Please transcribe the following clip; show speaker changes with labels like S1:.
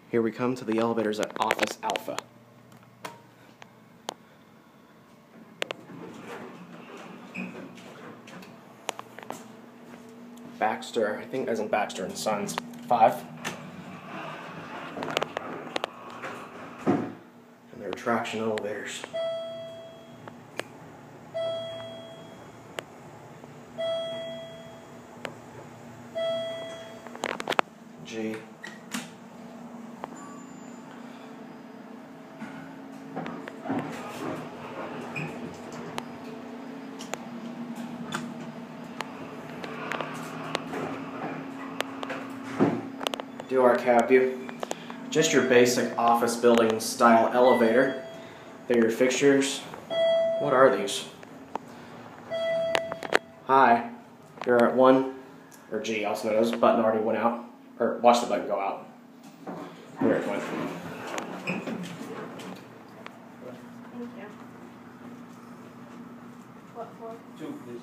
S1: Here we come to the elevators at Office Alpha. Baxter, I think as in Baxter and Sons, 5. And they're traction elevators. G. Do our cab view. Just your basic office building style elevator. They're your fixtures. What are these? Hi. You're at 1, or G, also known as button already went out. Or watch the button go out. There it went.
S2: Thank you. What for?
S3: 2, please.